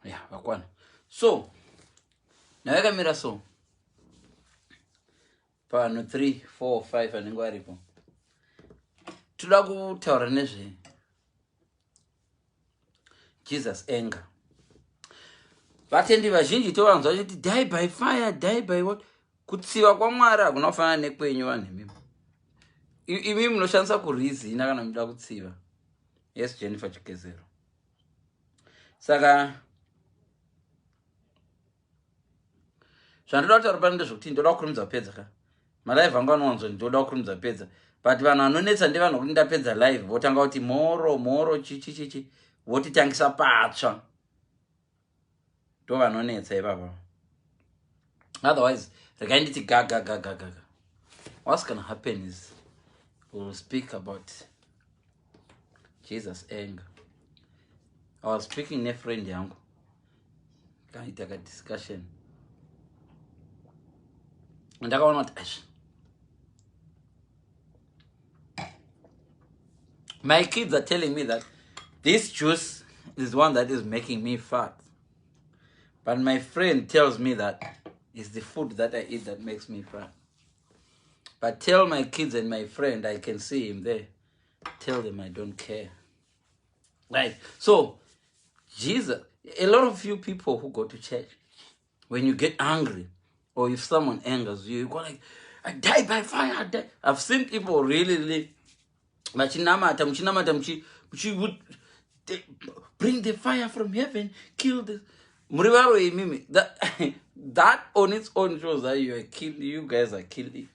Yeah, wakwana. So, nawakamira so. Pano 3, 4, 5 anenge aripo. Toda kutaura nezve Jesus anger. Vatendi vazhinji tovanzwa kuti die by fire, die by what? Kutsiva kwaMwari hakunofanana nekwenyu vanhu imimi. Imi munoshandisa kurizina kana muchida kutsiva. Yes, Jennifer Chikezero. Saka zvandoda kutaura pano ndezvokuti ndoda kukurumidza kupedza ka. Malive angu anowanzwa ndoda kukurumidza kupedza. But vanhu vanonetsa ndevanhu kuti ndapedza live votanga kuti moro chichi votitangisa patsva. Do vanonetsa ivava. Otherwise, regai nditi gaga. What's gonna happen is we'll speak about Jesus anger. I was speaking to a friend yangu. Kaita ka discussion. Ndakaona kuti my kids are telling me that this juice is one that is making me fat. But my friend tells me that it's the food that I eat that makes me fat. But tell my kids and my friend, I can see him there. Tell them I don't care. Right? So, Jesus, a lot of you people who go to church, when you get angry, or if someone angers you, you go like, I die by fire, I die. I've seen people really would bring the fire from heaven, kill this. That on its own shows that you guys are killing.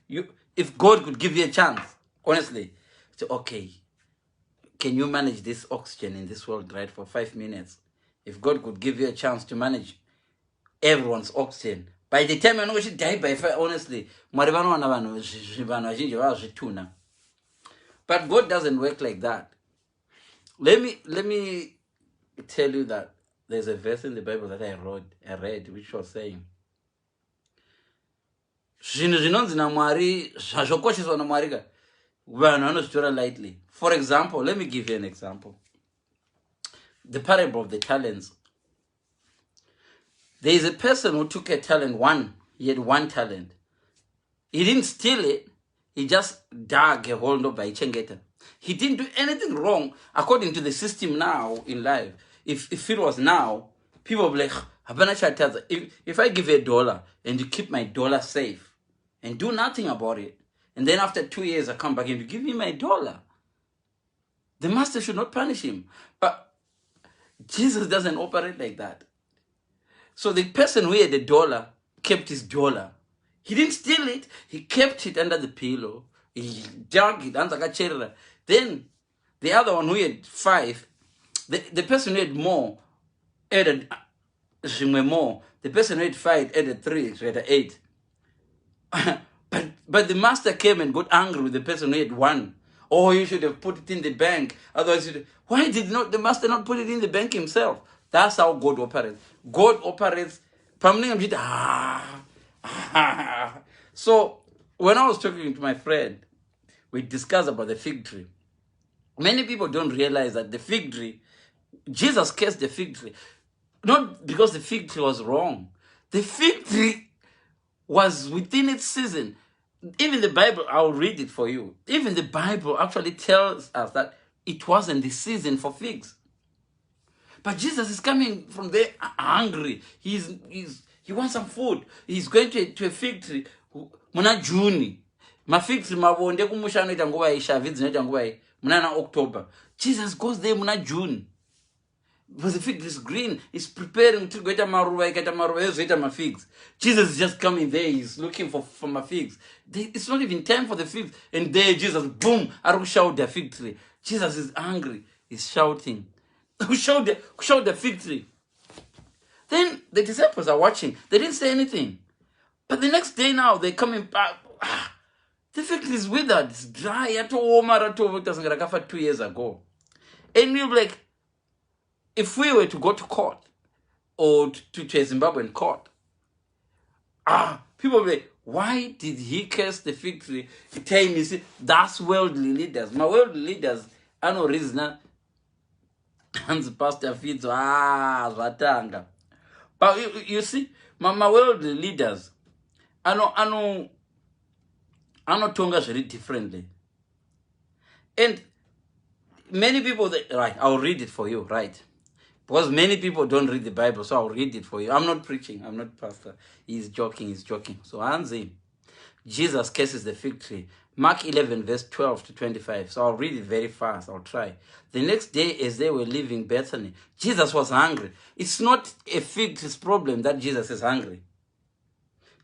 If God could give you a chance, honestly, say, okay, can you manage this oxygen in this world, right, for 5 minutes? If God could give you a chance to manage everyone's oxygen, by the time I know she die by fire, honestly, but God doesn't work like that. Let me tell you that there's a verse in the Bible that I read, which was saying, lightly. For example, let me give you an example. The parable of the talents. There is a person who took a talent, he had 1 talent. He didn't steal it. He just dug a hole by chengeta. He didn't do anything wrong according to the system now in life. If it was now, people will be like, if I give you $1 and you keep my dollar safe and do nothing about it, and then after 2 years I come back and you give me my $1, the master should not punish him. But Jesus doesn't operate like that. So the person who had $1 kept his $1. He didn't steal it. He kept it under the pillow. He dug it under the chair. Then the other one who had 5, the person who had more added more. The person who had 5 added 3, so he had 8. but the master came and got angry with the person who had 1. Oh, you should have put it in the bank. Otherwise, why did the master not put it in the bank himself? That's how God operates. God operates. So, when I was talking to my friend, we discussed about the fig tree. Many people don't realize that the fig tree, Jesus cursed the fig tree. Not because the fig tree was wrong. The fig tree was within its season. Even the Bible, I'll read it for you. Even the Bible actually tells us that it wasn't the season for figs. But Jesus is coming from there hungry. He wants some food. He's going to a fig tree. Muna June. Ma fig tree mavonde kumusha noita nguva ishavidzi noita nguva munana October. Jesus goes there muna June. Because the fig tree is green. He's preparing to go to my figs. Jesus is just coming there. He's looking for my figs. It's not even time for the figs. And there Jesus, boom, I will shout the fig tree. Jesus is angry. He's shouting. Who showed the fig tree? Then the disciples are watching. They didn't say anything. But the next day now, they're coming back. The fig tree is withered. It's dry. It was 2 years ago. And we'll be like, if we were to go to court or to a Zimbabwean court, people will be like, why did he curse the fig tree? Tell me, see, that's worldly leaders. My worldly leaders are no reason. And the pastor feeds, Zvatanga. But you see, my world leaders, I know tonga very differently. And many people, right, I'll read it for you, right? Because many people don't read the Bible, so I'll read it for you. I'm not preaching, I'm not pastor. He's joking. So Anzi, Jesus curses the fig tree. Mark 11, verse 12 to 25. So I'll read it very fast. I'll try. The next day, as they were leaving Bethany, Jesus was hungry. It's not a fig tree's problem that Jesus is hungry.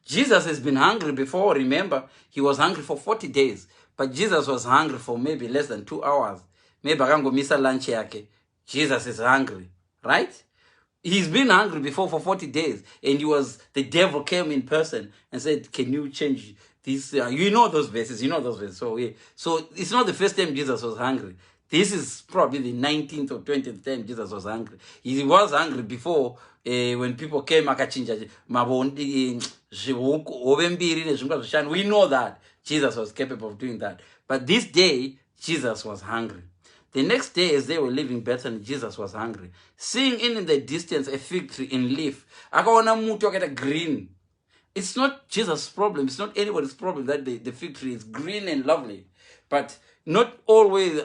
Jesus has been hungry before. Remember, he was hungry for 40 days. But Jesus was hungry for maybe less than 2 hours. Maybe akango misa lunch yake. Jesus is hungry, right? He's been hungry before for 40 days. And the devil came in person and said, can you change this? You know those verses. So, yeah. So it's not the first time Jesus was hungry. This is probably the 19th or 20th time Jesus was hungry. He was hungry before when people came akachinja mabondi. We know that Jesus was capable of doing that. But this day, Jesus was hungry. The next day, as they were leaving Bethany, Jesus was hungry. Seeing in the distance a fig tree in leaf, akaona muti wakati green. It's not Jesus' problem. It's not anybody's problem that the fig tree is green and lovely. But not always.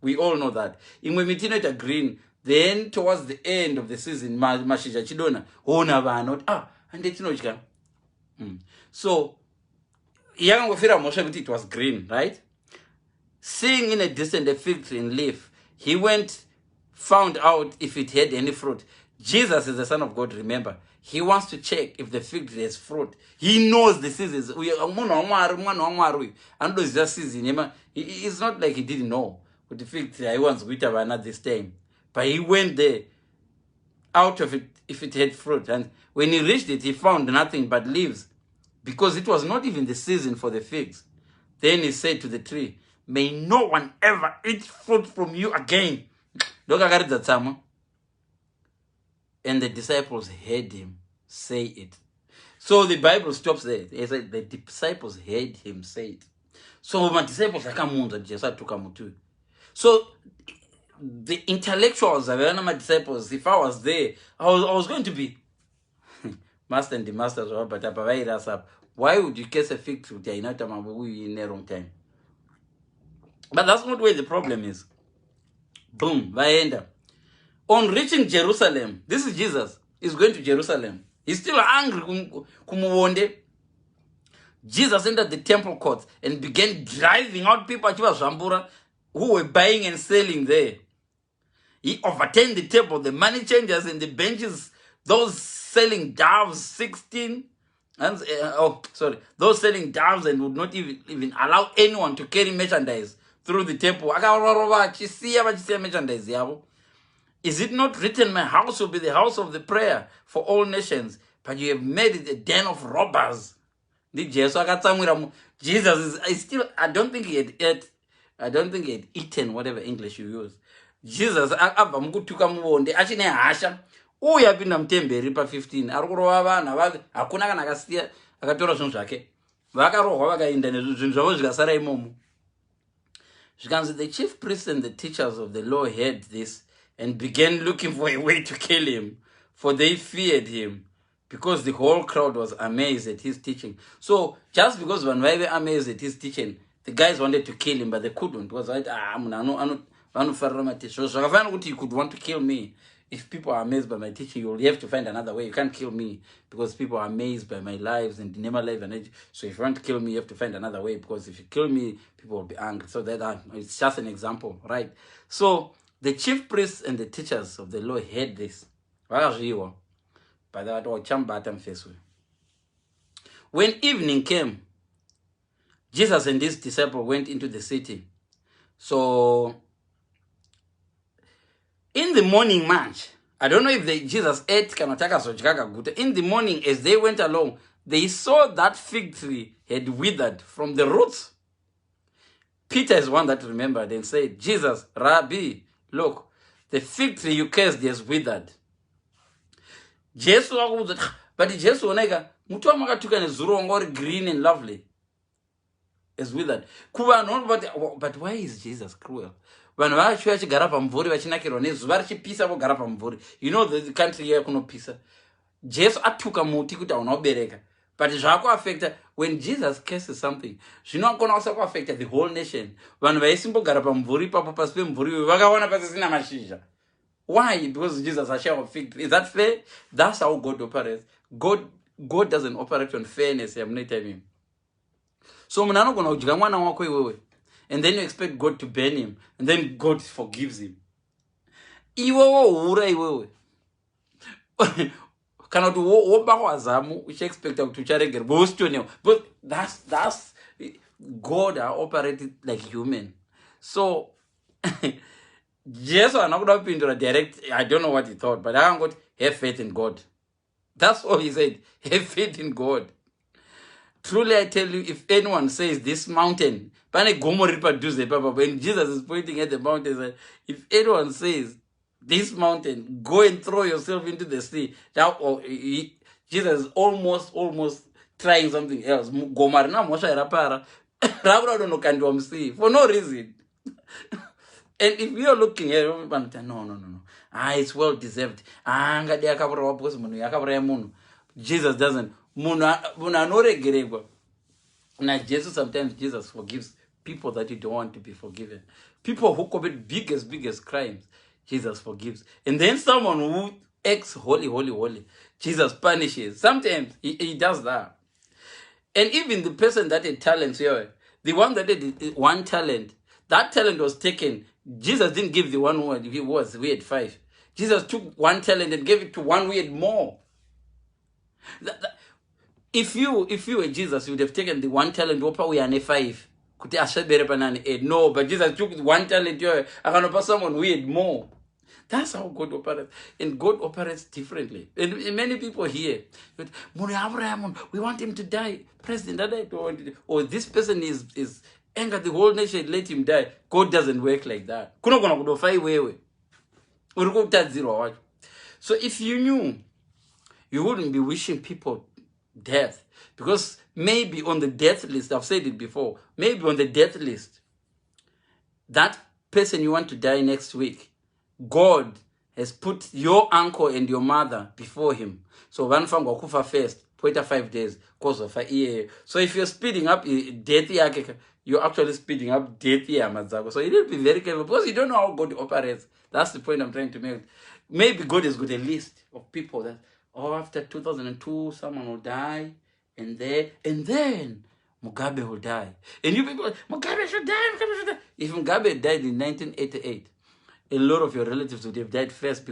We all know that. In miti inoita green, then towards the end of the season, mashizha chidona, ona vana, andetinochka. So, yakangofira mosha kuti it was green, right? Seeing in a distance a fig tree in leaf, he found out if it had any fruit. Jesus is the Son of God, remember. He wants to check if the fig tree has fruit. He knows the seasons. It's not like he didn't know. But the fig tree, I once went at this time. But he went there out of it if it had fruit. And when he reached it, he found nothing but leaves, because it was not even the season for the figs. Then he said to the tree, may no one ever eat fruit from you again. And the disciples heard him say it. So the Bible stops there. It said the disciples heard him say it. So my disciples So the intellectuals, my disciples, if I was there, I was going to be master and the masters of up. Why would you case a fig tree in a wrong time? But that's not where the problem is. Boom, Vaenda. On reaching Jerusalem, this is Jesus. He's going to Jerusalem. He's still angry. Jesus entered the temple courts and began driving out people who were buying and selling there. He overturned the table, the money changers and the benches, those selling doves, 16. And, those selling doves, and would not even allow anyone to carry merchandise through the temple. Is it not written, my house will be the house of the prayer for all nations, but you have made it a den of robbers? Jesus is still, I don't think he had eaten whatever English you use. Jesus uyapinda mutemberi pa15 ari kurova vanhu hakuna kana akasiya akatora zvinhu zvake vakarohwa vakaenda nezvinhu zvavo zvikasara imomo. Zvikanzi the chief priests and the teachers of the law heard this and began looking for a way to kill him, for they feared him, because the whole crowd was amazed at his teaching. So just because when they were amazed at his teaching, the guys wanted to kill him, but they couldn't. It was like, you could want to kill me. If people are amazed by my teaching, you'll have to find another way. You can't kill me because people are amazed by my lives and never live and age. So if you want to kill me, you have to find another way, because if you kill me, people will be angry. So that it's just an example, right? So the chief priests and the teachers of the law heard this. When evening came, Jesus and his disciples went into the city. So in the morning march, I don't know if Jesus ate kanataka sochikaka guta. In the morning, as they went along, they saw that fig tree had withered from the roots. Peter is one that remembered and said, Jesus, Rabbi, look, the fig tree you cursed has withered. But Jesus onega, mutu makatuka nezuro green and lovely. Is withered. But why is Jesus cruel? vanhu vacho vachigara pamvuri vachinakirwa nezuva richipisa vogara pamvuri. You know the country here kunopisa. Jesu atuka muti kuti hauna kubereka. But zvakuaffecta when Jesus curses something. Zvinokona also kuaffecta the whole nation. Vanhu vaisimbogara pamvuri ipapo pasi pemvuri iwe vakaona pasisina mashizha. Why? Because Jesus has shared a fig tree. Is that fair? That's how God operates. God doesn't operate on fairness. I'm not telling him. So munhu anogona kudya mwana wako iwewe, and then you expect God to burn him, and then God forgives him. Iwewe hura iwewe. Kana kuti wobakwa zamu uchiexpecta kuti ucharegerwa usitonewa. But that's God operated like human. So Jesu anakuda kupindura direct. I don't know what he thought, but akangoti have faith in God. That's all he said. Have faith in God. Truly I tell you, if anyone says this mountain, when Jesus is pointing at the mountain, if anyone says this mountain, go and throw yourself into the sea. Now, Jesus is almost trying something else. For no reason. And if we are looking at it, no. It's well deserved. Jesus doesn't. Sometimes Jesus forgives people that you don't want to be forgiven. People who commit biggest crimes, Jesus forgives. And then someone who acts holy, Jesus punishes. Sometimes he does that. And even the person that had talents here, the one that had one talent, that talent was taken. Jesus didn't give the one who had 5. Jesus took one talent and gave it to one who had more. If you were Jesus, you would have taken the one talent, we are 5. No, but Jesus took one talent, akanopa someone who had more. That's how God operates. And God operates differently. And many people here, we want him to die. President, or this person is anger the whole nation, let him die. God doesn't work like that. So if you knew, you wouldn't be wishing people death. Because maybe on the death list, I've said it before, maybe on the death list, that person you want to die next week, God has put your uncle and your mother before him. So one from Wakufa first, 5 days, cause of a year. So if you're speeding up death, you're actually speeding up death. So you need to be very careful because you don't know how God operates. That's the point I'm trying to make. Maybe God has got a list of people that, after 2002, someone will die, and then Mugabe will die. And you people, Mugabe should die. If Mugabe died in 1988, a lot of your relatives would have died first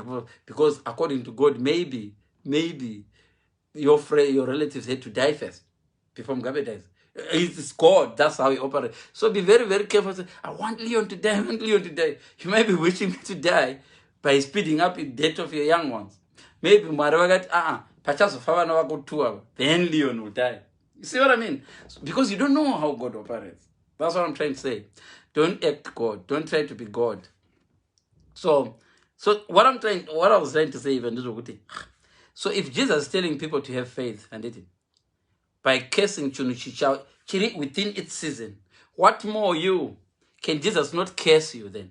because according to God, maybe your relatives had to die first before Mugabe dies. It's God. That's how he operates. So be very, very careful. I want Leon to die. You might be wishing me to die by speeding up the death of your young ones. Maybe then Leon will die. You see what I mean? Because you don't know how God operates. That's what I'm trying to say. Don't act God. Don't try to be God. So what I was trying to say even this. So if Jesus is telling people to have faith and it by cursing chiri within its season, what more you? Can Jesus not curse you then?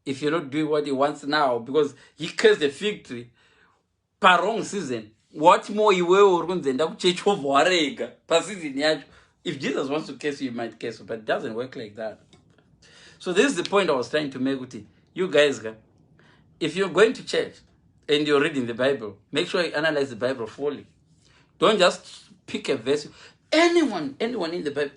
If you're not doing what he wants now, because he cursed the fig tree per wrong season, what more you will change over? If Jesus wants to curse you, he might curse you, but it doesn't work like that. So this is the point I was trying to make with you. You guys, if you're going to church and you're reading the Bible, make sure you analyze the Bible fully. Don't just pick a verse. Anyone in the Bible,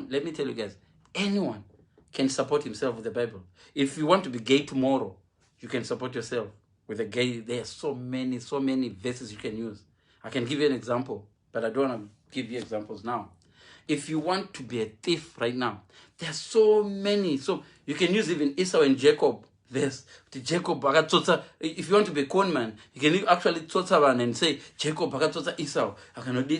let me tell you guys, anyone can support himself with the Bible. If you want to be gay tomorrow, you can support yourself with a gay. There are so many verses you can use. I can give you an example, but I don't want to give you examples now. If you want to be a thief right now, there are so many. So you can use even Esau and Jacob. There's Jacob. If you want to be a con man, you can actually one and say Jacob Esau. And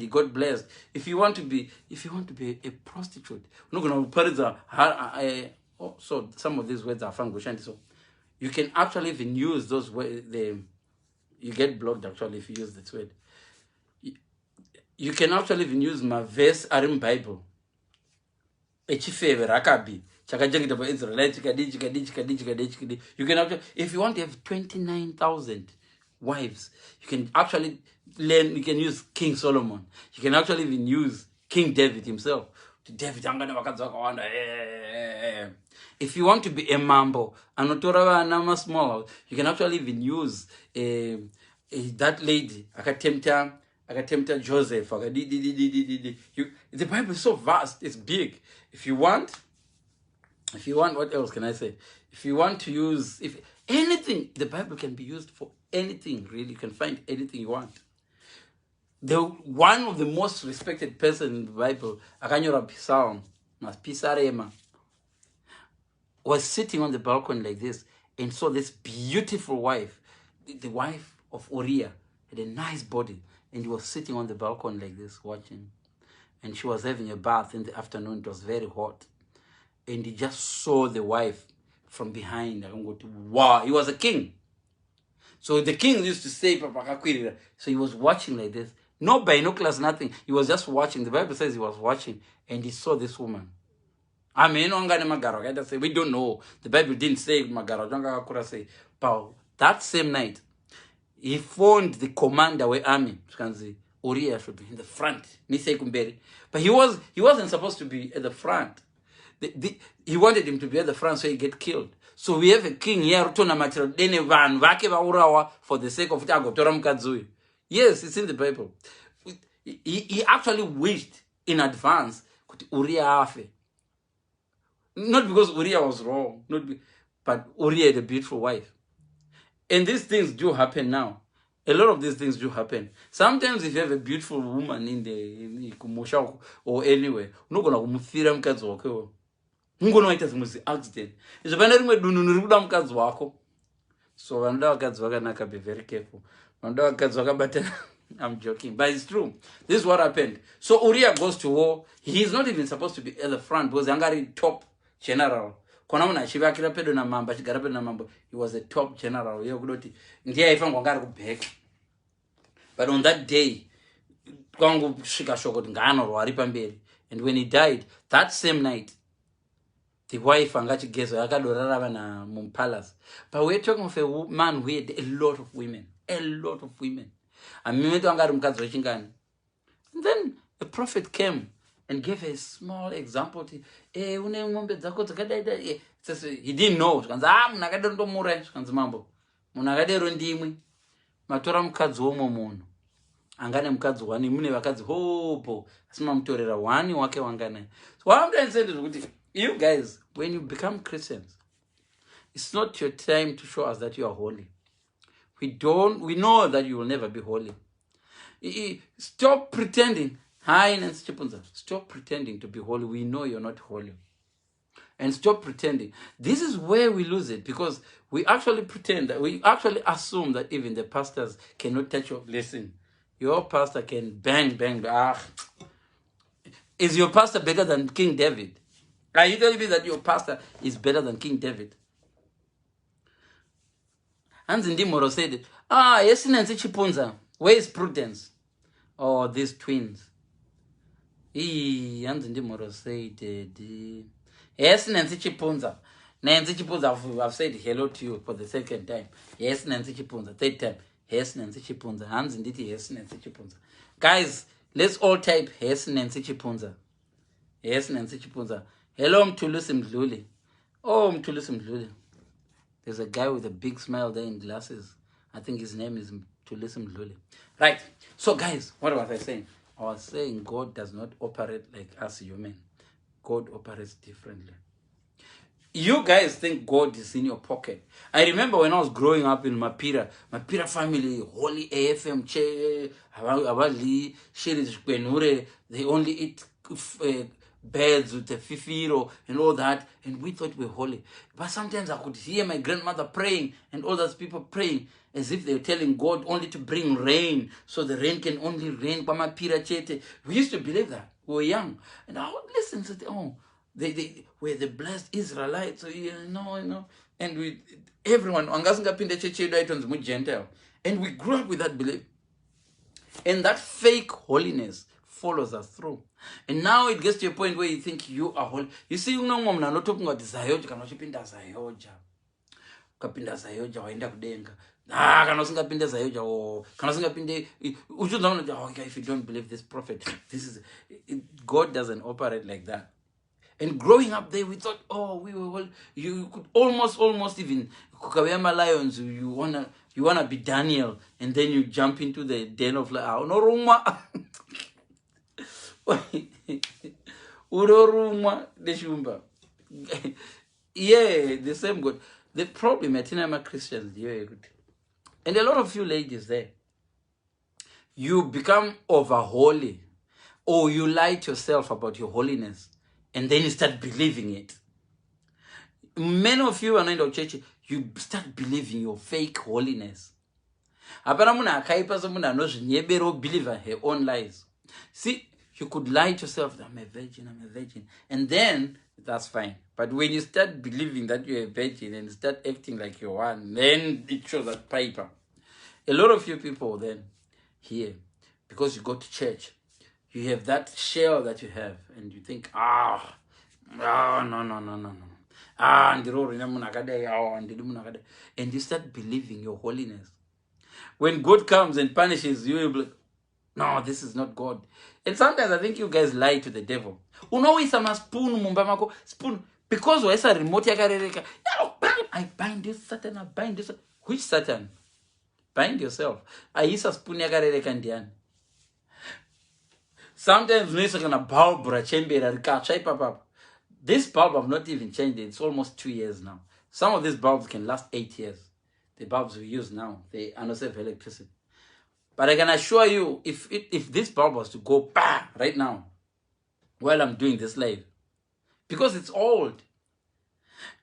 he got blessed. If you want to be a prostitute, I'm not gonna so some of these words are from Goshanti. So you can actually even use those words. You get blocked actually if you use this word. You can actually even use my verse in Bible. Echifeve rakabi. chakachengeta vaIsraelite chikadi. You can actually, if you want to have 29,000 wives, you can actually learn. You can use King Solomon. You can actually even use King David himself. David, if you want to be a mambo, and small, you can actually even use that lady. Akatemta Joseph. The Bible is so vast, it's big. If you want, what else can I say? If you want to use, if anything, the Bible can be used for anything, really. You can find anything you want. One of the most respected person in the Bible, Akanyora Psalm, Pisarema, was sitting on the balcony like this and saw this beautiful wife, the wife of Uriah, had a nice body, and he was sitting on the balcony like this watching. And she was having a bath in the afternoon. It was very hot. And he just saw the wife from behind. Wow, he was a king. So the king used to say, so he was watching like this. No binoculars, nothing. He was just watching. The Bible says he was watching, and he saw this woman. I mean, we don't know. The Bible didn't say Magaro. But that same night, he phoned the commander of the army. Uriah should be in the front. But he wasn't supposed to be at the front. He wanted him to be at the front so he get killed. So we have a king here for the sake of Tagotoram Kazui. Yes, it's in the Bible. He actually wished in advance Uriah afe. Not because Uriah was wrong, but Uriah had a beautiful wife. And these things do happen now. A lot of these things do happen. Sometimes if you have a beautiful woman in the Kumosha or anywhere, you're not going to feel mkazi wako. You're going to have accident. It's when you're doing mkazi wako. So when you be very careful. But I'm joking, but it's true. This is what happened. So Uriah goes to war. He's not even supposed to be at the front because Angari top general. He was a top general. But on that day, and when he died, that same night, the wife angachi gezo yakadorara na mumpalace. But we're talking of a man who had a lot of women. A lot of women. And then a prophet came and gave a small example. He didn't know. Angane mukadzi wani mune vakadzi hopo asima mutorera wani wake wangane. So what I'm trying to say is, you guys, when you become Christians, it's not your time to show us that you are holy. We know that you will never be holy. Stop pretending. Stop pretending to be holy. We know you're not holy. And stop pretending. This is where we lose it, because we actually pretend that, we actually assume that even the pastors cannot touch your blessing. Your pastor can bang. Is your pastor better than King David? Are you telling me that your pastor is better than King David? Hans Ndimoro said it. Yes, Nancy Chipunza. Where is Prudence? Oh, these twins. Hans Ndimoro said it. Yes, Nancy Chipunza. Nancy Chipunza, I've said hello to you for the second time. Yes, Nancy Chipunza. Third time. Yes, Nancy Chipunza. Hans Nditi, yes, Nancy Chipunza. Guys, let's all type yes, Nancy Chipunza. Yes, Nancy Chipunza. Hello, Mtulusi Mdluli. Oh, Mtulusi Mdluli. There's a guy with a big smile there in glasses. I think his name is Mtulusi Mdluli. Right. So, guys, what was I saying? I was saying God does not operate like us human. God operates differently. You guys think God is in your pocket. I remember when I was growing up in Mapira family, holy AFM, they only eat birds with the fifiro and all that, and we thought we were holy. But sometimes I could hear my grandmother praying and all those people praying as if they were telling God only to bring rain, so the rain can only rain. We used to believe that. We were young. And I would listen to them. They were the blessed Israelites, so you know. And everyone, and we grew up with that belief. And that fake holiness follows us through. And now it gets to a point where you think you are holy. You see, unomwa not talking about zayoja, kana uchipinda zayoja. Kapinda zayoja waenda kudenga. Kana usingapinda zayoja o kana usingapinde okay, if you don't believe this prophet, God doesn't operate like that. And growing up there, we thought, oh, we were all, you could almost even Kukawema lions. You wanna be Daniel, and then you jump into the den of lions. No rumwa, urorumwa deshumba. Yeah, the same God. The problem at Tinama Christians, yeah, good. And a lot of you ladies there, you become over holy, or you lie to yourself about your holiness, and then you start believing it. Many of you are not in the church, you start believing your fake holiness. Believe her own lies. See, you could lie to yourself, I'm a virgin, and then that's fine. But when you start believing that you're a virgin and start acting like you're one, then it shows that paper. A lot of you people then here, because you go to church, you have that shell that you have, and you think, no. And you start believing your holiness. When God comes and punishes you, you'll be like, no, this is not God. And sometimes I think you guys lie to the devil. Spoon. Because we a remote, I bind this Satan, I bind this. Which Satan? Bind yourself. I use a spoon. Sometimes we are bulb. This bulb have not even changed. It's almost 2 years now. Some of these bulbs can last 8 years. The bulbs we use now, they are not electricity. But I can assure you, if this bulb was to go right now, while I'm doing this live, because it's old.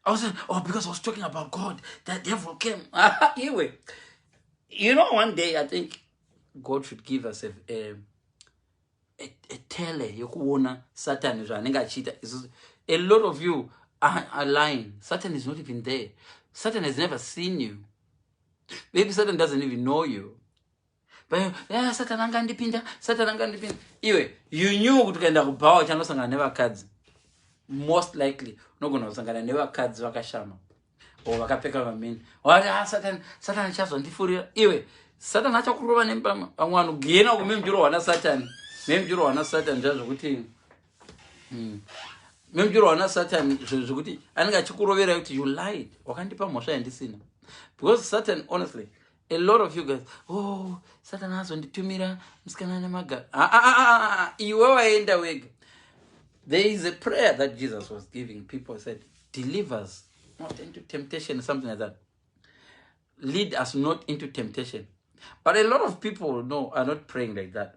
I was saying, because I was talking about God, the devil came. Anyway, one day I think God should give us a tele. Satan. A lot of you are lying. Satan is not even there. Satan has never seen you. Maybe Satan doesn't even know you. But Satan angandipinda. Anyway, you knew kutukaenda kubawa chanosanga never cards. Most likely, no gonna sanga never cards wakashama. Or wakapeka vamini. Satan chazo ndifuria. Anyway, Satan acha kuroba nempama. Angwanu gena kumemjuro wana Satan. Memjuro wana Satan jazo kuti. Memjuro wana Satan jazo kuti. Anga chukurovera kuti you lied. Wakandipa mosha yandisina. Because Satan, honestly, a lot of you guys, Satan has on the tumira, there is a prayer that Jesus was giving. People said, deliver us not into temptation, something like that. Lead us not into temptation. But a lot of people are not praying like that.